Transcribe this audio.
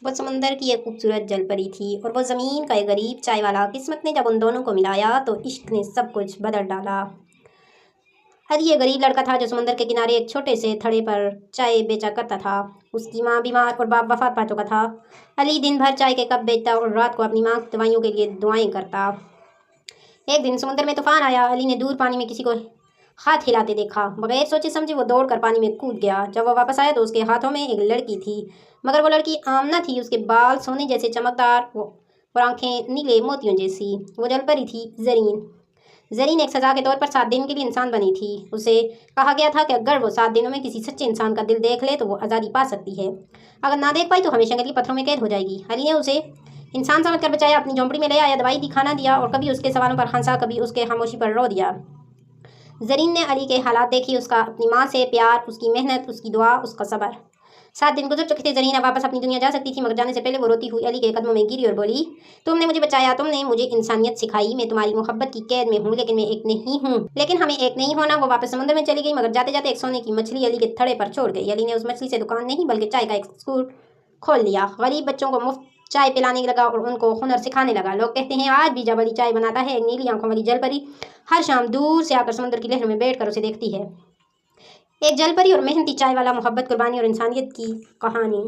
वो समंदर की एक खूबसूरत जल परी थी और वो ज़मीन का एक गरीब चाय वाला। किस्मत ने जब उन दोनों को मिलाया तो इश्क ने सब कुछ बदल डाला। अली एक गरीब लड़का था जो समंदर के किनारे एक छोटे से थड़े पर चाय बेचा करता था। उसकी माँ बीमार और बाप वफात पा चुका था। अली दिन भर चाय के कप बेचता और रात को अपनी माँ की दवाइयों के लिए दुआएं करता। एक दिन समुद्र में तूफान आया। अली ने दूर पानी में किसी को हाथ हिलाते देखा। बगैर सोचे समझे वो दौड़कर पानी में कूद गया। जब वो वापस आया तो उसके हाथों में एक लड़की थी, मगर वो लड़की आम न थी। उसके बाल सोने जैसे चमकदार और आंखें नीले मोतियों जैसी। वो जलपरी थी ज़रीन। ज़रीन एक सज़ा के तौर पर 7 दिन के लिए इंसान बनी थी। उसे कहा गया था कि अगर वो 7 दिनों में किसी सच्चे इंसान का दिल देख ले तो वो आज़ादी पा सकती है। अगर ना देख पाई तो हमेशा के लिए पत्थरों में कैद हो जाएगी। अली ने उसे इंसान समझ कर बचाया, अपनी झोंपड़ी में ले आया, दवाई दी, खाना दिया और कभी उसके सवालों पर हंसा, कभी उसके खामोशी पर रो दिया। ज़रीन ने अली के हालात देखी, उसका अपनी माँ से प्यार, उसकी मेहनत, उसकी दुआ, उसका सब्र। 7 दिन गुजर चुके थे। ज़रीन अब वापस अपनी दुनिया जा सकती थी, मगर जाने से पहले वो रोती हुई अली के कदमों में गिरी और बोली, तुमने मुझे बचाया, तुमने मुझे इंसानियत सिखाई। मैं तुम्हारी मोहब्बत की कैद में हूँ, लेकिन मैं एक नहीं हूँ। लेकिन हमें एक नहीं होना। वो वापस समुद्र में चली गई, मगर जाते जाते एक सोने की मछली अली के थड़े पर छोड़ गई। अली ने उस मछली से दुकान नहीं बल्कि चाय का एक स्कूल खोल लिया। गरीब बच्चों को मुफ्त चाय पिलाने लगा और उनको हुनर सिखाने लगा। लोग कहते हैं आज भी जब अली चाय बनाता है, एक नीली आंखों वाली जलपरी हर शाम दूर से आकर समुद्र की लहरों में बैठकर उसे देखती है। एक जलपरी और मेहनती चाय वाला, मोहब्बत, कुर्बानी और इंसानियत की कहानी।